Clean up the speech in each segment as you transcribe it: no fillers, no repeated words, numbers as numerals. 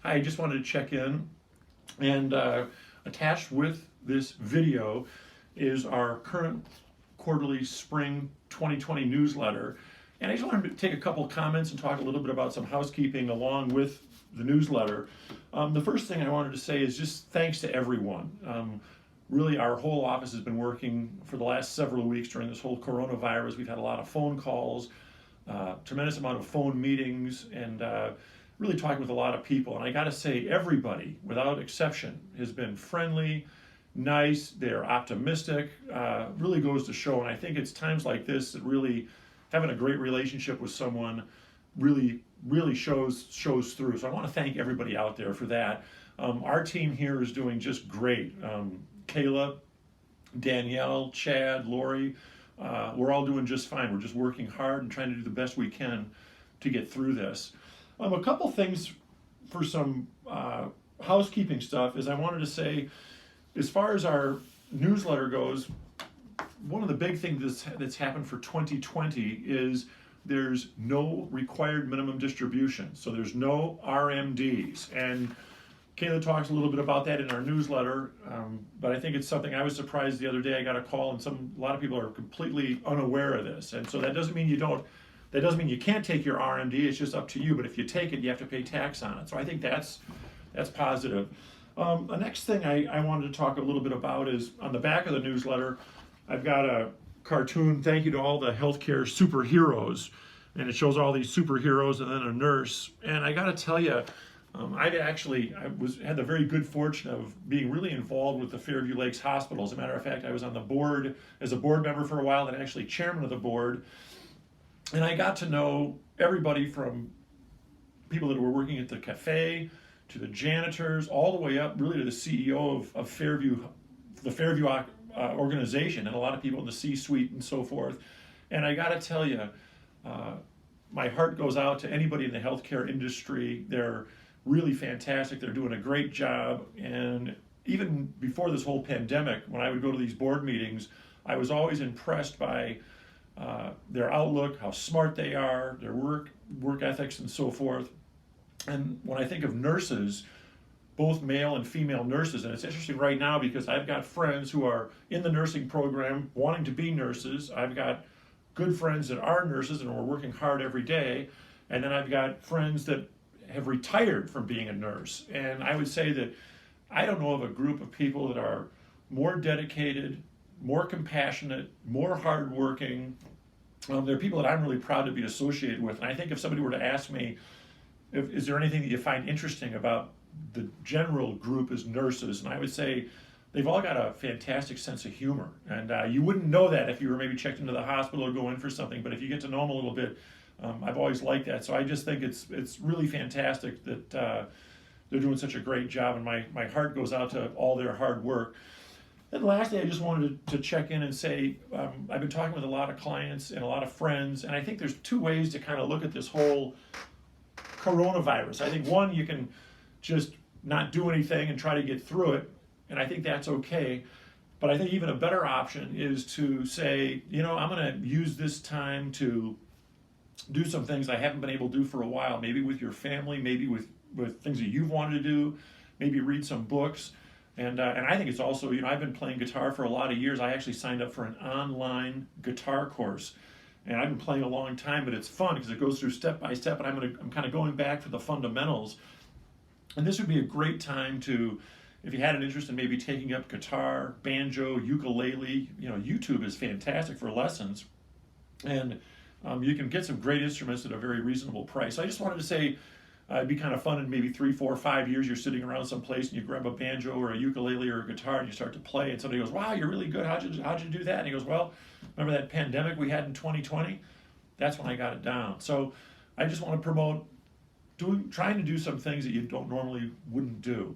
I just wanted to check in, and attached with this video is our current quarterly spring 2020 newsletter. And I just wanted to take a couple comments and talk a little bit about some housekeeping along with the newsletter. The first thing I wanted to say is just thanks to everyone. Really, our whole office has been working for the last several weeks during this whole coronavirus. We've had a lot of phone calls, tremendous amount of phone meetings, and really talking with a lot of people. And I got to say, everybody, without exception, has been friendly, nice, they're optimistic, really goes to show. And I think it's times like this that really having a great relationship with someone really shows through. So I want to thank everybody out there for that. Our team here is doing just great. Kayla, Danielle, Chad, Lori, we're all doing just fine. We're just working hard and trying to do the best we can to get through this. A couple things for some housekeeping stuff is I wanted to say, as far as our newsletter goes, one of the big things that's happened for 2020 is there's no required minimum distribution. So there's no RMDs. And Kayla talks a little bit about that in our newsletter, but I think it's something I was surprised the other day. I got a call, and a lot of people are completely unaware of this. And so that doesn't mean you can't take your RMD. It's just up to you. But if you take it, you have to pay tax on it. So I think that's positive. The next thing I wanted to talk a little bit about is on the back of the newsletter, I've got a cartoon, thank you to all the healthcare superheroes. And it shows all these superheroes and then a nurse. And I got to tell you, I had the very good fortune of being really involved with the Fairview Lakes Hospital. As a matter of fact, I was on the board as a board member for a while, and actually chairman of the board. And I got to know everybody from people that were working at the cafe to the janitors, all the way up really to the CEO of Fairview, the Fairview organization, and a lot of people in the C-suite and so forth. And I got to tell you, my heart goes out to anybody in the healthcare industry. They're really fantastic. They're doing a great job. And even before this whole pandemic, when I would go to these board meetings, I was always impressed by their outlook, how smart they are, their work ethics, and so forth. And when I think of nurses, both male and female nurses, and it's interesting right now because I've got friends who are in the nursing program wanting to be nurses. I've got good friends that are nurses and are working hard every day. And then I've got friends that have retired from being a nurse. And I would say that I don't know of a group of people that are more dedicated, more compassionate, more hardworking. They're people that I'm really proud to be associated with. And I think if somebody were to ask me, is there anything that you find interesting about the general group as nurses? And I would say they've all got a fantastic sense of humor. And you wouldn't know that if you were maybe checked into the hospital or go in for something. But if you get to know them a little bit, I've always liked that. So I just think it's really fantastic that they're doing such a great job. And my heart goes out to all their hard work. And lastly, I just wanted to check in and say, I've been talking with a lot of clients and a lot of friends. And I think there's two ways to kind of look at this whole coronavirus. I think one, you can just not do anything and try to get through it, and I think that's okay. But I think even a better option is to say, I'm going to use this time to do some things I haven't been able to do for a while, maybe with your family, maybe with things that you've wanted to do, maybe read some books. And I think it's also, I've been playing guitar for a lot of years. I actually signed up for an online guitar course. And I've been playing a long time, but it's fun because it goes through step by step, and I'm kind of going back to the fundamentals. And this would be a great time to, if you had an interest in maybe taking up guitar, banjo, ukulele, YouTube is fantastic for lessons. And you can get some great instruments at a very reasonable price. So I just wanted to say, it'd be kind of fun in maybe 3, 4, 5 years, you're sitting around someplace and you grab a banjo or a ukulele or a guitar and you start to play, and somebody goes, wow, you're really good. How'd you do that? And he goes, well, remember that pandemic we had in 2020? That's when I got it down. So I just want to promote trying to do some things that you wouldn't do.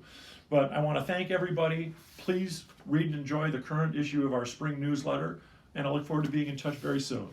But I want to thank everybody. Please read and enjoy the current issue of our spring newsletter, and I look forward to being in touch very soon.